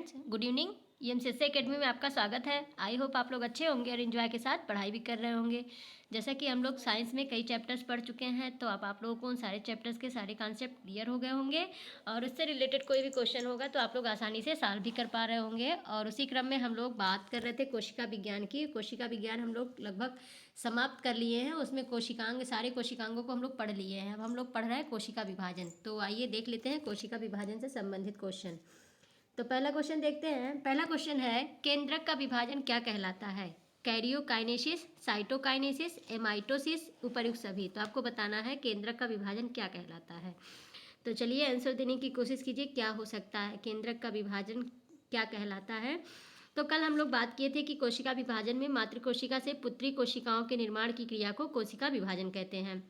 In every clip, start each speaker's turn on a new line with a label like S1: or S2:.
S1: Good evening. ईएमसीएससी academy में आपका स्वागत है। आई होप आप लोग अच्छे होंगे और इन्जॉय के साथ पढ़ाई भी कर रहे होंगे। जैसा कि हम लोग साइंस में कई चैप्टर्स पढ़ चुके हैं, तो अब आप लोगों को उन सारे चैप्टर्स के सारे कॉन्सेप्ट क्लियर हो गए होंगे और उससे रिलेटेड कोई भी क्वेश्चन होगा तो आप लोग आसानी से सॉल्व भी कर पा रहे होंगे। और उसी क्रम में हम लोग बात कर रहे थे कोशिका विज्ञान की। कोशिका विज्ञान हम लोग लगभग समाप्त कर लिए हैं। उसमें कोशिकांग, सारे कोशिकांगों को हम लोग पढ़ लिए हैं। अब हम लोग पढ़ रहे हैं कोशिका विभाजन। तो आइए देख लेते हैं कोशिका विभाजन से संबंधित क्वेश्चन। तो पहला क्वेश्चन देखते हैं। पहला क्वेश्चन है, केंद्रक का विभाजन क्या कहलाता है? कैरियोकाइनेसिस, साइटोकाइनेसिस, एमाइटोसिस, उपर्युक्त सभी। तो आपको बताना है केंद्रक का विभाजन क्या कहलाता है। तो चलिए आंसर देने की कोशिश कीजिए, क्या हो सकता है, केंद्रक का विभाजन क्या कहलाता है। तो कल हम लोग बात किए थे कि कोशिका विभाजन में मातृ कोशिका से पुत्री कोशिकाओं के निर्माण की क्रिया को कोशिका विभाजन कहते हैं।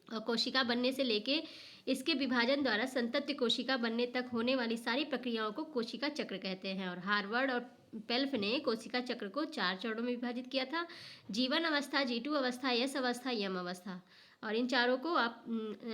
S1: और कोशिका बनने से लेके इसके विभाजन द्वारा संतत्य कोशिका बनने तक होने वाली सारी प्रक्रियाओं को कोशिका चक्र कहते हैं। और हार्वर्ड और पेल्फ ने कोशिका चक्र को 4 चरणों में विभाजित किया था: जीवन अवस्था, G2 अवस्था, यस अवस्था, यम अवस्था। और इन चारों को आप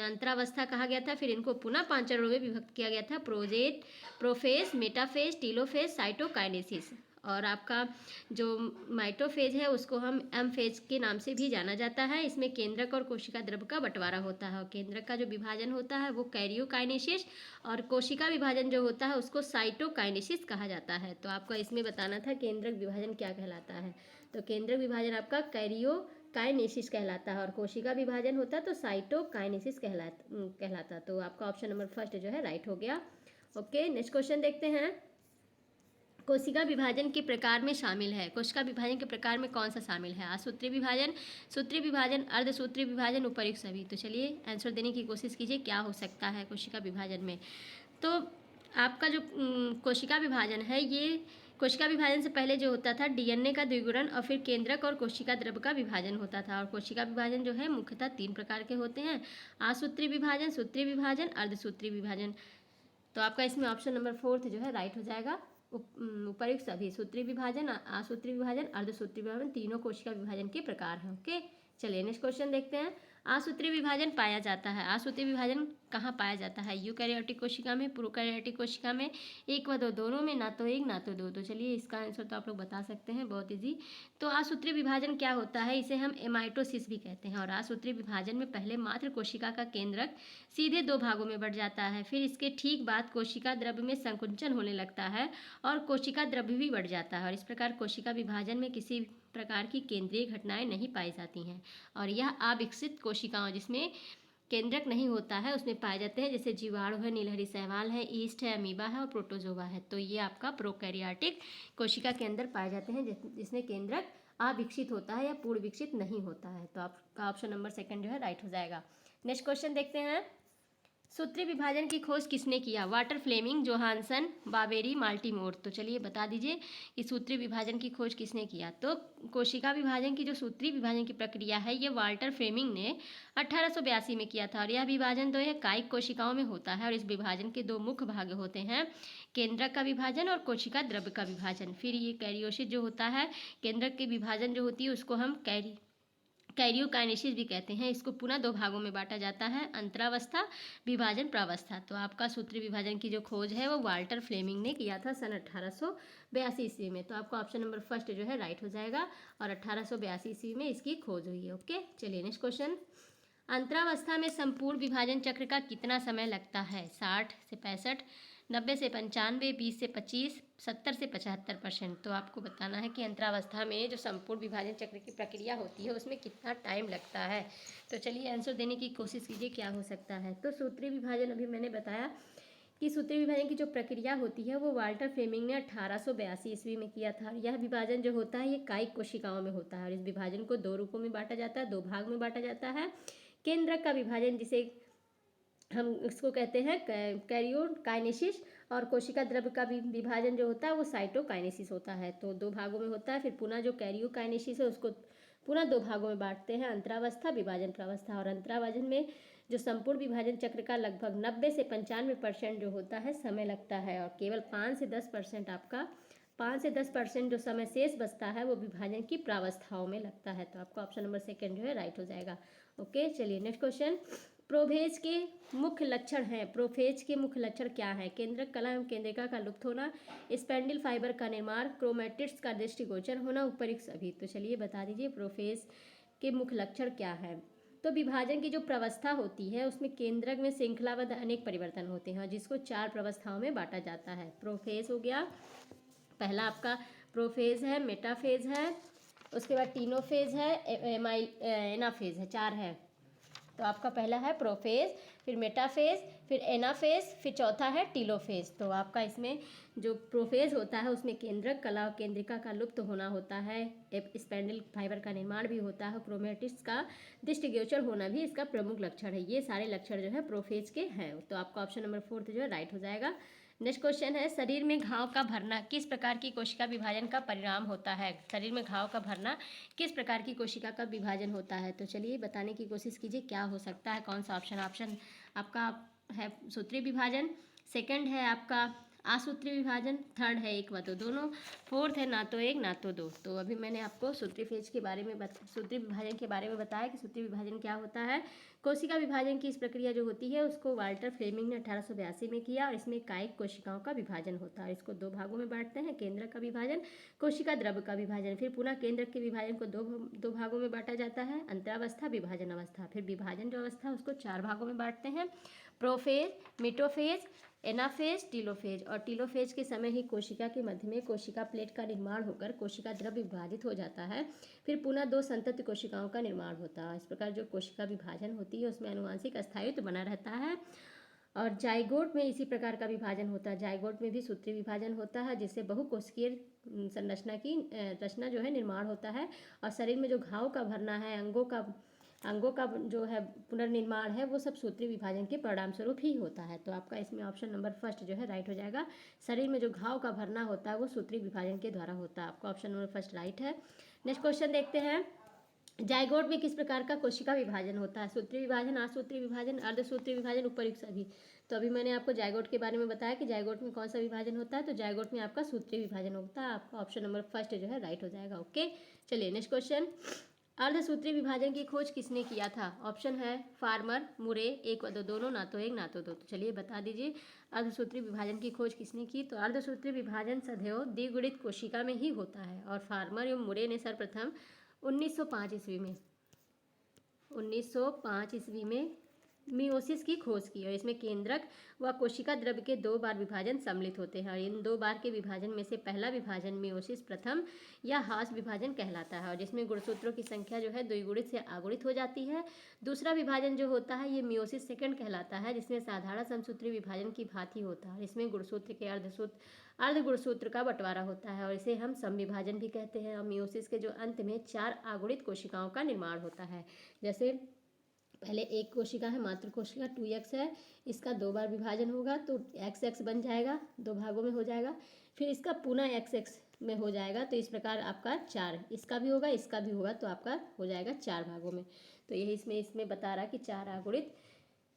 S1: अंतरावस्था कहा गया था। फिर इनको पुनः 5 चरणों में विभक्त किया गया था: project, prophase, metaphase, telophase, cytokinesis. और आपका जो माइटोफेज है उसको हम एम फेज के नाम से भी जाना जाता है। इसमें केंद्रक और कोशिका द्रव्य का बंटवारा होता है। और केंद्रक का जो विभाजन होता है वो कैरियोकाइनेसिस और कोशिका विभाजन जो होता है उसको साइटोकाइनेसिस कहा जाता है। तो आपको इसमें बताना था केंद्रक विभाजन क्या कहलाता है। तो केंद्रक विभाजन आपका कैरियोकाइनेसिस कहलाता है और कोशिका विभाजन होता है तो साइटोकाइनेसिस कहलाता। तो आपका ऑप्शन नंबर फर्स्ट जो है राइट हो गया। ओके, नेक्स्ट क्वेश्चन देखते हैं। कोशिका विभाजन के प्रकार में शामिल है। कोशिका विभाजन के प्रकार में कौन सा शामिल है? आसूत्री विभाजन, सूत्री विभाजन, अर्धसूत्री विभाजन, उपर्युक्त सभी। तो चलिए आंसर देने की कोशिश कीजिए, क्या हो सकता है कोशिका विभाजन में। तो आपका जो कोशिका विभाजन है, ये कोशिका विभाजन से पहले जो होता था डीएनए का द्विगुणन और फिर केंद्रक और कोशिका द्रव्य का विभाजन होता था। और कोशिका विभाजन जो है मुख्यतः 3 प्रकार के होते हैं: आसूत्री विभाजन, सूत्री विभाजन, अर्धसूत्री विभाजन। तो आपका इसमें ऑप्शन नंबर 4 जो है राइट हो जाएगा। उपर्युक्त सभी, सूत्री विभाजन, आसूत्री विभाजन, अर्धसूत्री विभाजन, तीनों कोशिका विभाजन के प्रकार हैं। ओके, चलिए नेक्स्ट क्वेश्चन देखते हैं। आसूत्री विभाजन पाया जाता है। आसूत्री विभाजन कहाँ पाया जाता है? यूकैरियोटिक कोशिका में, प्रोकैरियोटिक कोशिका में, 1 व 2 दोनों में, ना तो 1 ना तो 2। तो चलिए इसका आंसर तो आप लोग बता सकते हैं, बहुत ईजी। तो आसूत्री विभाजन क्या होता है? इसे हम एमाइटोसिस भी कहते हैं। और आसूत्री विभाजन में पहले मात्र कोशिका का केंद्रक सीधे 2 भागों में बढ़ जाता है। फिर इसके ठीक बाद कोशिका द्रव्य में संकुचन होने लगता है और कोशिका द्रव्य भी बढ़ जाता है। और इस प्रकार कोशिका विभाजन में किसी प्रकार की केंद्रीय घटनाएं नहीं पाई जाती हैं। और यह अविकसित कोशिकाओं जिसमें केंद्रक नहीं होता है उसमें पाए जाते हैं, जैसे जीवाणु है, नीलहरी शैवाल है, ईस्ट है, अमीबा है और प्रोटोजोआ है। तो ये आपका प्रोकैरियोटिक कोशिका के अंदर पाए जाते हैं जिसमें केंद्रक अविकसित होता है या पूर्ण विकसित नहीं होता है। तो आपका ऑप्शन नंबर 2 जो है राइट हो जाएगा। नेक्स्ट क्वेश्चन देखते हैं। सूत्री विभाजन की खोज किसने किया? वाटर फ्लेमिंग, जोहानसन, बावेरी, माल्टीमोर। तो चलिए बता दीजिए कि सूत्री विभाजन की खोज किसने किया। तो कोशिका विभाजन की जो सूत्री विभाजन की प्रक्रिया है ये वाल्टर फ्लेमिंग ने 1882 में किया था। और यह विभाजन 2 कायिक कोशिकाओं में होता है। और इस विभाजन के 2 मुख्य भाग होते हैं: केंद्रक का विभाजन और कोशिका द्रव्य का विभाजन। फिर ये कैरियोसिस जो होता है, केंद्रक की विभाजन जो होती है उसको हम कैरियोकाइनेसिस भी कहते हैं। इसको पुनः 2 भागों में बांटा जाता है: अंतरावस्था, विभाजन, प्रावस्था। तो आपका सूत्री विभाजन की जो खोज है वो वाल्टर फ्लेमिंग ने किया था सन 1882 ईस्वी में। तो आपका ऑप्शन नंबर फर्स्ट जो है राइट हो जाएगा और 1882 ईस्वी में इसकी खोज हुई है। ओके, चलिए नेक्स्ट क्वेश्चन। अंतरावस्था में संपूर्ण विभाजन चक्र का कितना समय लगता है? 60 से 65, 90 से 95, 20 से 25, 70 से 75%। तो आपको बताना है कि अंतरावस्था में जो संपूर्ण विभाजन चक्र की प्रक्रिया होती है उसमें कितना टाइम लगता है। तो चलिए आंसर देने की कोशिश कीजिए, क्या हो सकता है। तो सूत्री विभाजन अभी मैंने बताया कि सूत्री विभाजन की जो प्रक्रिया होती है वो वाल्टर फ्लेमिंग ने 1882 ईस्वी में किया था। यह विभाजन जो होता है ये कायिक कोशिकाओं में होता है। और इस विभाजन को 2 रूपों में बांटा जाता है, 2 भाग में बांटा जाता है: केंद्रक का विभाजन जिसे हम इसको कहते हैं कैरियोकाइनेसिस, और कोशिका द्रव्य का विभाजन जो होता है वो साइटोकाइनेसिस होता है। तो 2 भागों में होता है। फिर पुनः जो कैरियोकाइनेसिस है उसको पुनः 2 भागों में बांटते हैं: अंतरावस्था, विभाजन, प्रावस्था। और अंतराविभाजन में जो संपूर्ण विभाजन चक्र का लगभग 90 से 95% जो होता है समय लगता है। और केवल 5 से 10% जो समय शेष बचता है वो विभाजन की प्रावस्थाओं में लगता है। तो आपका ऑप्शन नंबर 2 जो है राइट हो जाएगा। ओके, चलिए नेक्स्ट क्वेश्चन। प्रोफेज के मुख्य लक्षण हैं। प्रोफेज के मुख्य लक्षण क्या है? केंद्रक कला एवं केंद्रिका का लुप्त होना, स्पेंडिल फाइबर का निर्माण, क्रोमेटिड्स का दृष्टिगोचर होना, उपरिक्त सभी। तो चलिए बता दीजिए प्रोफेज के मुख्य लक्षण क्या है। तो विभाजन की जो प्रवस्था होती है उसमें केंद्रक में श्रृंखलाबद्ध अनेक परिवर्तन होते हैं, जिसको 4 प्रवस्थाओं में बांटा जाता है। प्रोफेज हो गया, पहला आपका प्रोफेज है, मेटाफेज है, उसके बाद टीनोफेज है, एनाफेज है, 4 है। तो आपका पहला है प्रोफेज, फिर मेटाफेज, फिर एनाफेज, फिर चौथा है टीलोफेज। तो आपका इसमें जो प्रोफेज होता है उसमें केंद्रक कला और केंद्रिका का लुप्त होना होता है, स्पेंडल फाइबर का निर्माण भी होता है, क्रोमेटिड्स का दृष्टिगोचर होना भी इसका प्रमुख लक्षण है। ये सारे लक्षण जो है प्रोफेज के हैं। तो आपका ऑप्शन नंबर 4 जो है राइट हो जाएगा। नेक्स्ट क्वेश्चन है, शरीर में घाव का भरना किस प्रकार की कोशिका विभाजन का परिणाम होता है? शरीर में घाव का भरना किस प्रकार की कोशिका का विभाजन होता है? तो चलिए बताने की कोशिश कीजिए क्या हो सकता है, कौन सा ऑप्शन। ऑप्शन आपका है सूत्रीय विभाजन, सेकंड है आपका आसूत्रीय विभाजन, थर्ड है एक व दो दोनों, फोर्थ है ना तो एक ना तो दो। तो अभी मैंने आपको सूत्रीय फेज के बारे में सूत्रीय विभाजन के बारे में बताया कि सूत्रीय विभाजन क्या होता है। कोशिका विभाजन की इस प्रक्रिया जो होती है उसको वाल्टर फ्लेमिंग ने 1882 में किया, और इसमें कायिक कोशिकाओं का विभाजन होता है। इसको 2 भागों में बांटते हैं, केंद्रक का विभाजन, कोशिका द्रव्य का विभाजन। फिर पुनः केंद्रक के विभाजन को दो भागों में बांटा जाता है, अंतरावस्था, विभाजन अवस्था। फिर विभाजन जो अवस्था है उसको 4 भागों में बांटते हैं, प्रोफेज, मेटोफेज, एनाफेज, टीलोफेज। और टीलोफेज के समय ही कोशिका के मध्य में कोशिका प्लेट का निर्माण होकर कोशिका द्रव्य विभाजित हो जाता है। फिर पुनः 2 संतति कोशिकाओं का निर्माण होता है। इस प्रकार जो कोशिका विभाजन होती है उसमें आनुवंशिक स्थायित्व बना रहता है। और जाइगोट में इसी प्रकार का विभाजन होता है। जाइगोट में भी सूत्रीय विभाजन होता है, जिससे बहुकोशिकीय संरचना की रचना जो है निर्माण होता है। और शरीर में जो घाव का भरना है, अंगों का जो है पुनर्निर्माण है, वो सब सूत्रीय विभाजन के परिणाम स्वरूप ही होता है। तो आपका इसमें ऑप्शन नंबर फर्स्ट जो है राइट हो जाएगा। शरीर में जो घाव का भरना होता है वो सूत्रीय विभाजन के द्वारा होता है। आपका ऑप्शन नंबर फर्स्ट राइट है। नेक्स्ट क्वेश्चन देखते हैं, जाइगोट में किस प्रकार का कोशिका विभाजन होता है? सूत्रीय विभाजन, आसूत्रीय विभाजन, अर्धसूत्रीय विभाजन, उपयुक्त सभी। तो अभी मैंने आपको जाइगोट के बारे में बताया कि जाइगोट में कौन सा विभाजन होता है। तो जाइगोट में आपका सूत्रीय विभाजन होता है। आपका ऑप्शन नंबर फर्स्ट जो है राइट हो जाएगा। ओके, चलिए नेक्स्ट क्वेश्चन, अर्धसूत्रीय विभाजन की खोज किसने किया था? ऑप्शन है फार्मर, मुरे, एक व दो दोनों, ना तो एक ना तो दो। तो चलिए बता दीजिए अर्धसूत्रीय विभाजन की खोज किसने की। तो अर्धसूत्रीय विभाजन सदैव द्विगुणित कोशिका में ही होता है, और फार्मर एवं मुरे ने सर्वप्रथम 1905 ईस्वी में मियोसिस की खोज की, और इसमें केंद्रक व कोशिका द्रव्य के 2 बार विभाजन सम्मिलित होते हैं। और इन 2 बार के विभाजन में से पहला विभाजन मियोसिस प्रथम या हास विभाजन कहलाता है, और जिसमें गुणसूत्रों की संख्या जो है द्विगुणित से आगुणित हो जाती है। दूसरा विभाजन जो होता है ये मियोसिस सेकंड कहलाता है, जिसमें साधारण समसूत्रीय विभाजन की भांति होता है। इसमें गुणसूत्र के अर्ध गुणसूत्र का बंटवारा होता है, और इसे हम समविभाजन भी कहते हैं। और मियोसिस के जो अंत में 4 आगुणित कोशिकाओं का निर्माण होता है। जैसे पहले एक कोशिका है, मातृ कोशिका 2x है, इसका 2 बार विभाजन होगा तो XX बन जाएगा, 2 भागों में हो जाएगा। फिर इसका पुनः XX में हो जाएगा, तो इस प्रकार आपका 4, इसका भी होगा, इसका भी होगा, तो आपका हो जाएगा 4 भागों में। तो यही इसमें बता रहा कि 4 आगुणित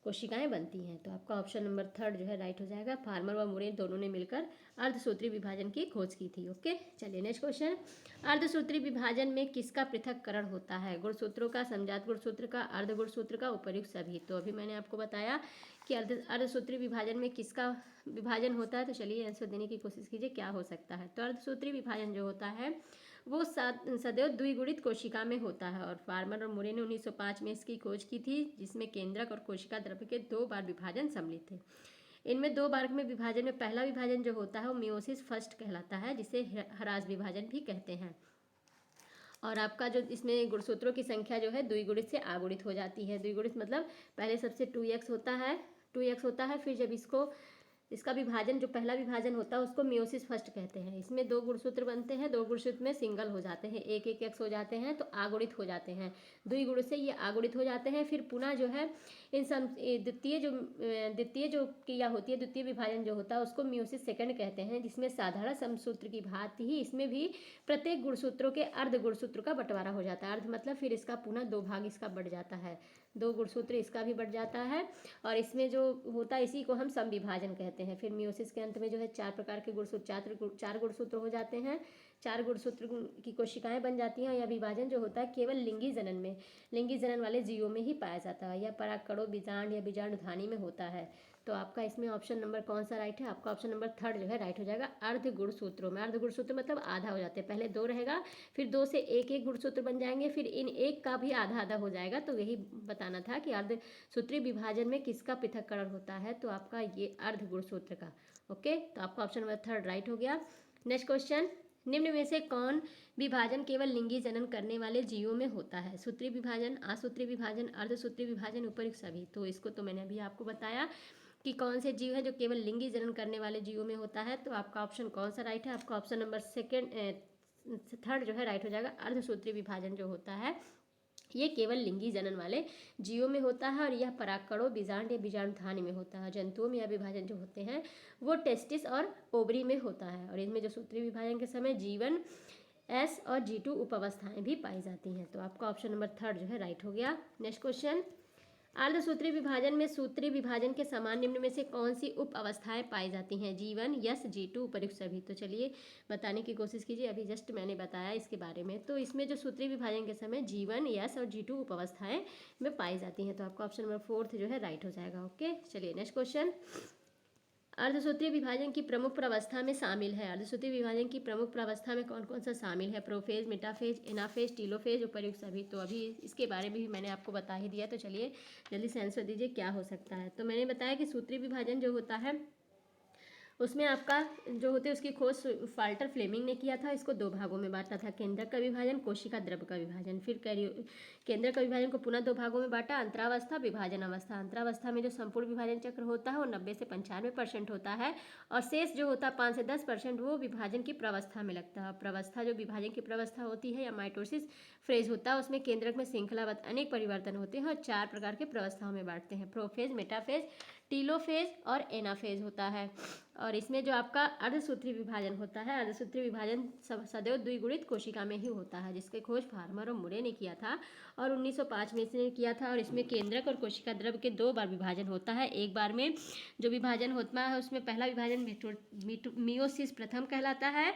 S1: कोशिकाएं बनती हैं। तो आपका ऑप्शन नंबर थर्ड जो है राइट हो जाएगा। फार्मर व मुरे दोनों ने मिलकर अर्धसूत्रीय विभाजन की खोज की थी। ओके, चलिए नेक्स्ट क्वेश्चन, अर्धसूत्रीय विभाजन में किसका पृथक्करण होता है? गुणसूत्रों का, समजात गुणसूत्र का, अर्ध गुणसूत्र का, उपयुक्त सभी। तो अभी मैंने आपको बताया कि अर्धसूत्रीय विभाजन में किसका विभाजन होता है। तो चलिए आंसर देने की कोशिश कीजिए क्या हो सकता है। तो अर्धसूत्रीय विभाजन जो होता है वो सदैव द्विगुणित कोशिका में होता है, और फार्मर और मुरे ने 1905 में इसकी खोज की थी, जिसमें केंद्रक और कोशिका द्रव्य के 2 बार विभाजन सम्मिलित थे। इनमें 2 बार में विभाजन में पहला विभाजन जो होता है वो मियोसिस फर्स्ट कहलाता है, जिसे ह्रास विभाजन भी कहते हैं। और आपका जो इसमें गुणसूत्रों की संख्या जो है द्विगुणित से आगुणित हो जाती है। द्विगुणित मतलब पहले सबसे 2x होता है, फिर जब इसका विभाजन जो पहला विभाजन होता है उसको मियोसिस फर्स्ट कहते हैं। इसमें 2 गुणसूत्र बनते हैं, 2 गुणसूत्र में सिंगल हो जाते हैं, एक x हो जाते हैं, तो आगुणित हो जाते हैं। द्विगुणित से ये आगुणित हो जाते हैं। फिर पुनः जो है द्वितीय विभाजन जो होता है उसको मियोसिस सेकंड कहते हैं, जिसमें साधारण समसूत्र की भांति ही इसमें भी प्रत्येक गुणसूत्रों के अर्ध गुणसूत्र का बंटवारा हो जाता है। अर्ध मतलब फिर इसका पुनः 2 भाग इसका बढ़ जाता है, 2 गुणसूत्र इसका भी बढ़ जाता है, और इसमें जो होता है इसी को हम समविभाजन कहते हैं। फिर मियोसिस के अंत में जो है 4 प्रकार के गुणसूत्र, 4 गुणसूत्र हो जाते हैं, 4 गुणसूत्र की कोशिकाएं बन जाती हैं। यह विभाजन जो होता है केवल लिंगी जनन में, लिंगी जनन वाले जीवों में ही पाया जाता है। यह परागकणों, बीजांड या बीजाणुधानी में होता है। तो आपका इसमें ऑप्शन नंबर कौन सा राइट है? आपका ऑप्शन नंबर 3 जो है राइट हो जाएगा। अर्ध गुणसूत्रों में, अर्ध गुणसूत्र मतलब आधा हो जाते हैं, पहले 2 रहेगा, फिर 2 से एक एक गुणसूत्र बन जाएंगे, फिर इन एक का भी आधा आधा हो जाएगा। तो यही बताना था कि अर्ध सूत्री विभाजन में किसका पृथक्करण होता है, तो आपका ये अर्ध गुणसूत्र का। ओके, तो आपका ऑप्शन नंबर 3 राइट हो गया। नेक्स्ट क्वेश्चन, निम्न में से कौन विभाजन केवल लिंगी जनन करने वाले जीवों में होता है? सूत्री विभाजन, असूत्री विभाजन, अर्धसूत्री विभाजन, उपयुक्त सभी। तो इसको तो मैंने अभी आपको बताया कि कौन से जीव है जो केवल लिंगी जनन करने वाले जीवों में होता है। तो आपका ऑप्शन कौन सा राइट है? आपका ऑप्शन नंबर 3 जो है राइट हो जाएगा। अर्धसूत्री विभाजन जो होता है ये केवल लिंगी जनन वाले जीवों में होता है, और यह परागकणों, बीजांड या बीजाणुधानी में होता है। जंतुओं में यह विभाजन जो होते हैं वो टेस्टिस और ओवरी में होता है। और इनमें जो सूत्री विभाजन के समय G1, S और G2 उपावस्थाएं भी पाई जाती हैं। तो आपका ऑप्शन नंबर 3 जो है राइट हो गया। नेक्स्ट क्वेश्चन, अर्धसूत्री विभाजन में सूत्री विभाजन के समान निम्न में से कौन सी उप अवस्थाएं पाई जाती हैं? G1, S, G2 उपयुक्त सभी। तो चलिए बताने की कोशिश कीजिए, अभी जस्ट मैंने बताया इसके बारे में। तो इसमें जो सूत्री विभाजन के समय G1, S और G2 उप अवस्थाएं में पाई जाती हैं। तो आपका ऑप्शन नंबर 4 जो है राइट हो जाएगा। ओके, चलिए नेक्स्ट क्वेश्चन, अर्धसूत्री विभाजन की प्रमुख प्रावस्था में शामिल है। अर्धसूत्री विभाजन की प्रमुख प्रावस्था में कौन कौन सा शामिल है? प्रोफेज, मेटाफेज, एनाफेज, टीलोफेज, उपयुक्त सभी। तो अभी इसके बारे में भी मैंने आपको बता ही दिया। तो चलिए जल्दी से आंसर दीजिए क्या हो सकता है। तो मैंने बताया कि सूत्री विभाजन जो होता है उसमें आपका जो होते हैं उसकी खोज वाल्टर फ्लेमिंग ने किया था। इसको 2 भागों में बांटा था, केंद्रक का विभाजन, कोशिका द्रव का विभाजन। फिर केंद्रक का विभाजन को पुनः 2 भागों में बांटा, अंतरावस्था, विभाजन अवस्था। अंतरावस्था में जो संपूर्ण विभाजन चक्र होता है वो 90 से 95% होता है, और शेष जो होता है 5 से 10% वो विभाजन की प्रावस्था में लगता है। प्रावस्था जो विभाजन की प्रावस्था होती है या माइटोसिस फ्रेज होता है, उसमें केंद्रक में श्रृंखलाबद्ध अनेक परिवर्तन होते हैं और 4 प्रकार के प्रावस्थाओं में बांटते हैं, प्रोफेज, मेटाफेज, टीलोफेज और एनाफेज होता है। और इसमें जो आपका अर्धसूत्री विभाजन होता है, अर्धसूत्री विभाजन सदैव द्विगुणित कोशिका में ही होता है, जिसके खोज फार्मर और मुरे ने किया था और 1905 में इसने किया था। और इसमें केंद्रक और कोशिका द्रव के 2 बार विभाजन होता है। एक बार में जो विभाजन होता है उसमें पहला विभाजन मियोसिस प्रथम कहलाता है,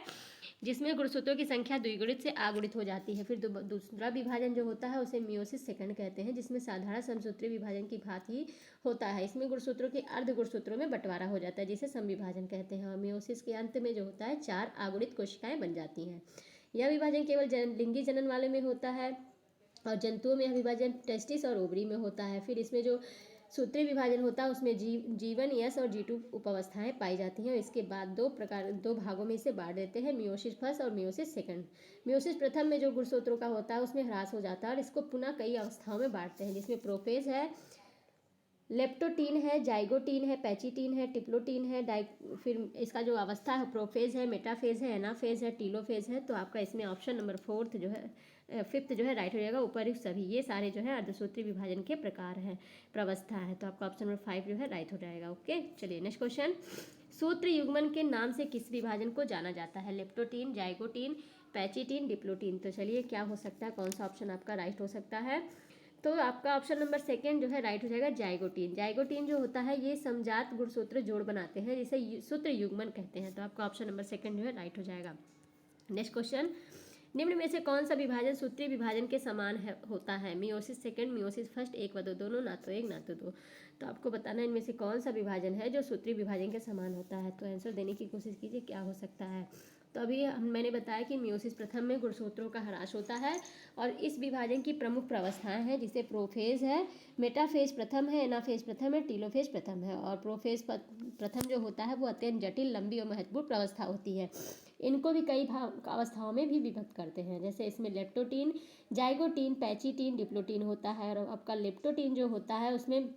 S1: जिसमें गुणसूत्रों की संख्या द्विगुणित से आगुणित हो जाती है। फिर दूसरा विभाजन जो होता है उसे मियोसिस सेकंड कहते हैं, जिसमें साधारण समसूत्री विभाजन की भांति होता है। इसमें गुणसूत्रों के अर्ध गुणसूत्रों में बंटवारा हो जाता है, जिसे समविभाजन कहते हैं। और मियोसिस के अंत में जो होता है 4 आगुणित कोशिकाएं बन जाती हैं। यह विभाजन केवल लिंगी जनन वाले में होता है, और जंतुओं में यह विभाजन टेस्टिस और ओवरी में होता है। फिर इसमें जो सूत्री विभाजन होता है उसमें G1, S और G2 उपावस्थाएं पाई जाती हैं। और इसके बाद 2 भागों में इसे बांट देते हैं, मियोसिस फर्स्ट और मियोसिस सेकंड। मियोसिस प्रथम में जो गुणसूत्रों का होता है उसमें ह्रास हो जाता है और इसको पुनः कई अवस्थाओं में बांटते हैं, जिसमें प्रोफेज है, लेप्टोटीन है, जाइगोटीन है, पैचिटीन है, टिप्लोटीन है, फिर इसका जो अवस्था है प्रोफेज है, मेटाफेज है, एनाफेज है, टीलोफेज है। तो आपका इसमें ऑप्शन नंबर 4 जो है 5 जो है राइट हो जाएगा। उपयुक्त सभी, ये सारे जो है अर्धसूत्री विभाजन के प्रकार हैं, प्रावस्था है। तो आपका ऑप्शन नंबर 5 जो है राइट हो जाएगा। ओके, चलिए नेक्स्ट क्वेश्चन, सूत्र युग्मन के नाम से किस विभाजन को जाना जाता है? Leptotene, zygotene, pachytene, diplotene. तो चलिए क्या हो सकता है, कौन सा ऑप्शन आपका राइट हो सकता है? तो आपका ऑप्शन नंबर 2 जो है राइट हो जाएगा, जाइगोटीन। जाइगोटीन जो होता है ये समजात गुणसूत्र जोड़ बनाते हैं, जिसे सूत्र युग्मन कहते हैं। तो आपका ऑप्शन नंबर 2 जो है राइट हो जाएगा। नेक्स्ट क्वेश्चन, निम्न में से कौन सा विभाजन सूत्री विभाजन के समान होता है? मियोसिस सेकंड, मियोसिस फर्स्ट, 1 व 2 दोनों, ना तो 1 ना तो 2। तो आपको बताना है इनमें से कौन सा विभाजन है जो सूत्री विभाजन के समान होता है। तो आंसर देने की कोशिश कीजिए क्या हो सकता है। तो अभी मैंने बताया कि मियोसिस प्रथम में गुणसूत्रों का ह्रास होता है और इस विभाजन की प्रमुख प्रावस्थाएं हैं, जिसे प्रोफेज है, मेटाफेज प्रथम है, एनाफेज प्रथम है, टीलोफेज प्रथम है। और प्रोफेज प्रथम जो होता है वो अत्यंत जटिल, लंबी और महत्वपूर्ण प्रावस्था होती है। इनको भी कई अवस्थाओं में भी विभक्त करते हैं, जैसे इसमें लेप्टोटीन, जाइगोटीन, पैचिटीन, डिप्लोटीन होता है। और आपका लेप्टोटीन जो होता है उसमें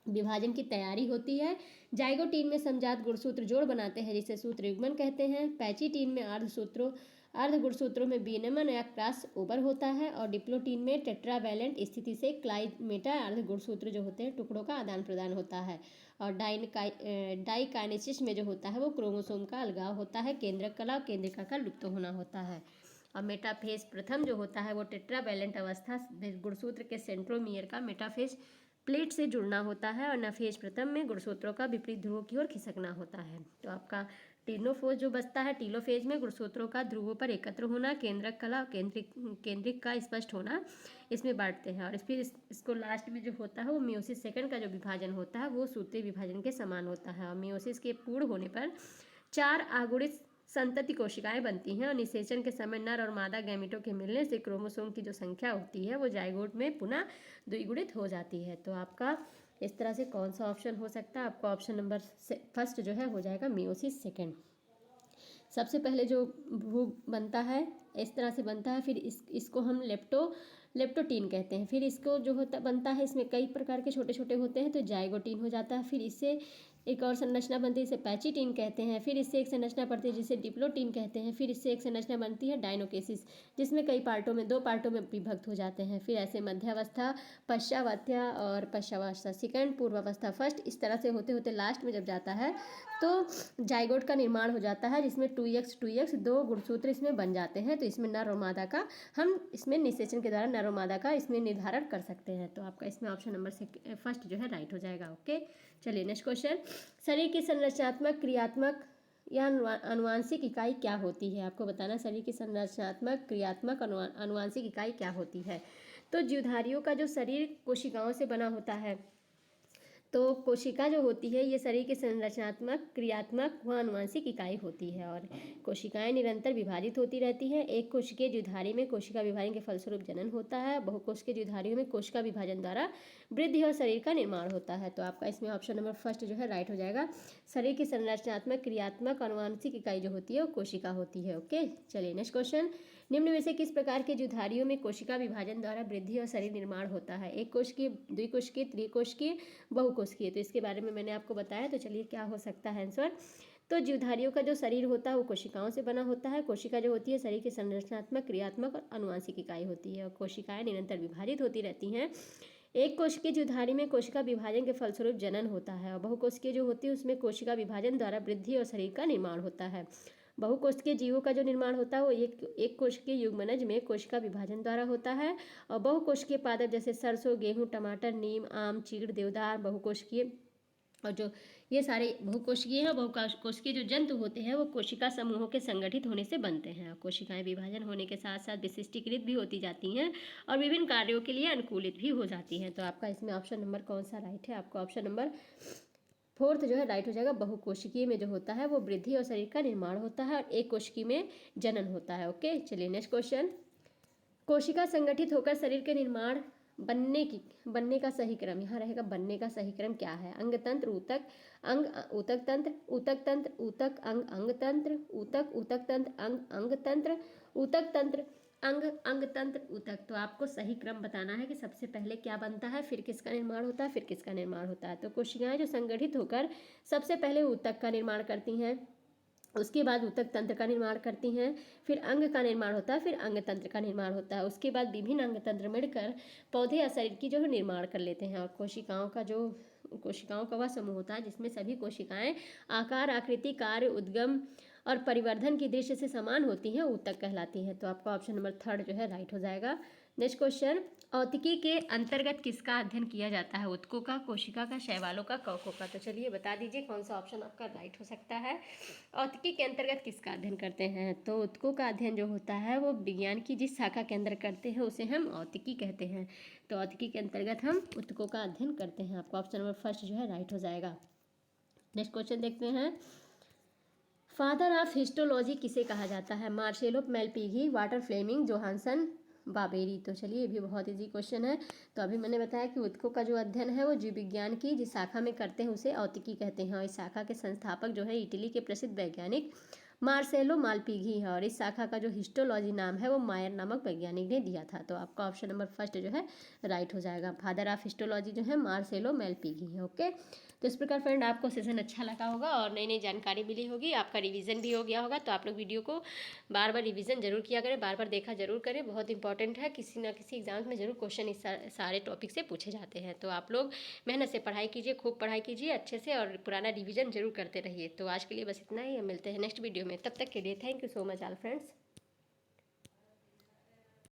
S1: विभाजन की तैयारी होती है। जाइगोटीन में समजात गुणसूत्र जोड़ बनाते हैं, जिसे सूत्र युग्मन कहते हैं। पैचिटीन में अर्ध गुणसूत्रों में विनिमय या क्रॉस ओवर होता है। और डिप्लोटीन में टेट्रावैलेंट स्थिति से क्लाइमेटा अर्ध गुणसूत्र जो होते हैं टुकड़ों का आदान प्रदान होता है। और डाइकाइनेसिस में जो होता है वो क्रोमोसोम का अलगाव होता है, केंद्रक कला और केंद्रिका का लुप्त होना होता है। और मेटाफेज प्रथम जो होता है वो टेट्रावैलेंट अवस्था गुणसूत्र के सेंट्रोमियर का मेटाफेज प्लेट से जुड़ना होता है, और नफेज प्रथम में गुणसूत्रों का विपरीत ध्रुवों की ओर खिसकना होता है। तो आपका टीलोफेज जो बचता है, टीलोफेज में गुणसूत्रों का ध्रुवों पर एकत्र होना, केंद्रक कला केंद्रिक का स्पष्ट होना इसमें बांटते हैं। और फिर इसको लास्ट में जो होता है वो मियोसिस सेकंड का जो विभाजन होता है वो सूत्रीय विभाजन के समान होता है। और मियोसिस के पूर्ण होने पर 4 आगुणित संतति कोशिकाएं बनती हैं, और निषेचन के समय नर और मादा गैमेटों के मिलने से क्रोमोसोम की जो संख्या होती है वो जाइगोट में पुनः द्विगुणित हो जाती है। तो आपका इस तरह से कौन सा ऑप्शन हो सकता है? आपका ऑप्शन नंबर फर्स्ट जो है हो जाएगा मियोसिस सेकंड। सबसे पहले जो भ्रूण बनता है इस तरह से बनता है, फिर इसको हम लेप्टोटीन कहते हैं। फिर इसको जो होता बनता है इसमें कई प्रकार के छोटे छोटे होते हैं, तो जाइगोटीन हो जाता है। फिर इससे एक और संरचना बनती है, इसे पैचिटीन कहते हैं। फिर इससे एक संरचना पड़ती है जिसे डिप्लोटीन कहते हैं। फिर इससे एक संरचना बनती है डायनोकेसिस, जिसमें कई पार्टों में 2 पार्टों में विभक्त हो जाते हैं। फिर ऐसे मध्यावस्था, पश्चावस्था और पश्चावस्था सेकंड, पूर्वावस्था फर्स्ट, इस तरह से होते होते लास्ट में जब जाता है तो जाइगोट का निर्माण हो जाता है, जिसमें 2x 2 गुणसूत्र इसमें बन जाते हैं। तो इसमें नर और मादा का हम इसमें निषेचन के द्वारा नर और मादा का इसमें निर्धारण कर सकते हैं। तो आपका इसमें ऑप्शन नंबर फर्स्ट जो है राइट हो जाएगा। ओके, चलिए नेक्स्ट क्वेश्चन। शरीर की संरचनात्मक, क्रियात्मक या अनुवांशिक इकाई क्या होती है? आपको बताना शरीर की संरचनात्मक, क्रियात्मक, अनुवांशिक इकाई क्या होती है। तो जीवधारियों का जो शरीर कोशिकाओं से बना होता है, तो कोशिका जो होती है ये शरीर की संरचनात्मक, क्रियात्मक व अनुवांशिक इकाई होती है। और कोशिकाएं निरंतर विभाजित होती रहती हैं। एक कोशिकीय द्विधारी में कोशिका विभाजन के फलस्वरूप जनन होता है। बहुकोशिकीय द्विधारियों में कोशिका विभाजन द्वारा वृद्धि और शरीर का निर्माण होता है। तो आपका इसमें ऑप्शन नंबर फर्स्ट जो है राइट हो जाएगा। शरीर की संरचनात्मक, क्रियात्मक, अनुवांशिक इकाई जो होती है वो कोशिका होती है। ओके, चलिए नेक्स्ट क्वेश्चन। निम्न में से किस प्रकार के द्विधारियों में कोशिका विभाजन द्वारा वृद्धि और शरीर निर्माण होता है? एक कोशिकीय, द्विकोशिकीय, त्रिकोशिकीय, बहुकोशिकीय। तो इसके बारे में मैंने आपको बताया। तो चलिए क्या हो सकता है आंसर। तो जीवधारियों का जो शरीर होता है वो कोशिकाओं से बना होता है। कोशिका जो होती है शरीर की संरचनात्मक, क्रियात्मक और अनुवांशिक इकाई होती है। और कोशिकाएं निरंतर विभाजित होती रहती हैं। एक कोशिकीय जीवधारी में कोशिका विभाजन के फलस्वरूप जनन होता है। और बहुकोशिकीय जो होती है उसमें कोशिका विभाजन द्वारा वृद्धि और शरीर का निर्माण होता है। बहुकोशिकीय जीवों का जो निर्माण होता है वो एक कोशिकीय युग्मनज में कोशिका विभाजन द्वारा होता है। और बहुकोशिकीय पादप जैसे सरसों, गेहूं, टमाटर, नीम, आम, चीड़, देवदार बहुकोशिकीय, और जो ये सारे बहुकोशिकीय हैं, बहुकोशिकीय जो जंतु होते हैं वो कोशिका समूहों के संगठित होने से बनते हैं। कोशिकाएं विभाजन होने के साथ साथ विशिष्टीकृत भी होती जाती हैं और विभिन्न कार्यों के लिए अनुकूलित भी हो जाती हैं। तो आपका इसमें ऑप्शन नंबर कौन सा राइट है? आपका ऑप्शन नंबर फोर्थ जो है राइट हो जाएगा। बहुकोशिकीय में जो होता है वो वृद्धि और शरीर का निर्माण होता है, और एक कोशिकीय में जनन होता है। ओके, चलिए नेक्स्ट क्वेश्चन। कोशिका संगठित होकर शरीर के निर्माण बनने का सही क्रम, यहाँ रहेगा बनने का सही क्रम क्या है? अंग तंत्र, ऊतक, अंग, ऊतक तंत्र, ऊतक तंत्र, ऊतक, अंग, अंग तंत्र, ऊतक, ऊतक तंत्र, अंग, अंग तंत्र, ऊतक तंत्र, अंग, अंग तंत्र, ऊतक। तो आपको सही क्रम बताना है कि सबसे पहले क्या बनता है, फिर किसका निर्माण होता है, फिर किसका निर्माण होता है। तो कोशिकाएं जो संगठित होकर सबसे पहले ऊतक का निर्माण करती हैं, उसके बाद ऊतक तंत्र का निर्माण करती हैं, फिर अंग का निर्माण होता है, फिर अंग तंत्र का निर्माण होता है। उसके बाद विभिन्न अंग तंत्र मिलकर पौधे या शरीर की जो है निर्माण कर लेते हैं। और कोशिकाओं का वह समूह होता है जिसमें सभी कोशिकाएं आकार, आकृति, कार्य, उद्गम और परिवर्धन की दृष्टि से समान होती हैं, ऊतक कहलाती हैं। तो आपका ऑप्शन नंबर थर्ड जो है राइट हो जाएगा। Next question. औतिकी के अंतर्गत किसका अध्ययन किया जाता है? ऊतकों का, कोशिका का, शैवालों का, कवकों का। तो चलिए बता दीजिए कौन सा ऑप्शन आपका राइट हो सकता है। औतिकी के अंतर्गत किसका अध्ययन करते हैं? तो ऊतकों का अध्ययन जो होता है वो विज्ञान की जिस शाखा के अंदर करते हैं उसे हम औतिकी कहते हैं। तो औतिकी के अंतर्गत हम ऊतकों का अध्ययन करते हैं। आपका ऑप्शन नंबर फर्स्ट जो है राइट हो जाएगा। नेक्स्ट क्वेश्चन देखते हैं। फादर ऑफ हिस्टोलॉजी किसे कहा जाता है? Marcello Malpighi, Walter Flemming, Johannsen, Boveri. तो चलिए ये भी बहुत इजी क्वेश्चन है। तो अभी मैंने बताया कि ऊतकों का जो अध्ययन है वो जीव विज्ञान की जिस शाखा में करते हैं उसे औतिकी कहते हैं। और इस शाखा के संस्थापक जो है इटली के प्रसिद्ध वैज्ञानिक मार्सेलो मालपिघी है। और इस शाखा का जो हिस्टोलॉजी नाम है वो मायर नामक वैज्ञानिक ने दिया था। तो आपका ऑप्शन नंबर फर्स्ट जो है राइट हो जाएगा। फादर ऑफ हिस्टोलॉजी जो है मार्सेलो मेलपिघी है। ओके, तो इस प्रकार फ्रेंड आपको सेशन अच्छा लगा होगा और नई नई जानकारी मिली होगी, आपका रिवीजन भी हो गया होगा। तो आप लोग वीडियो को बार बार रिवीजन जरूर किया करें, बार बार देखा जरूर करें, बहुत इंपॉर्टेंट है। किसी ना किसी एग्जाम में जरूर क्वेश्चन इस सारे टॉपिक से पूछे जाते हैं। तो आप लोग मेहनत से पढ़ाई कीजिए, खूब पढ़ाई कीजिए अच्छे से, और पुराना रिवीजन जरूर करते रहिए। तो आज के लिए बस इतना ही, हम मिलते हैं नेक्स्ट वीडियो में। तब तक के लिए thank you so much all friends.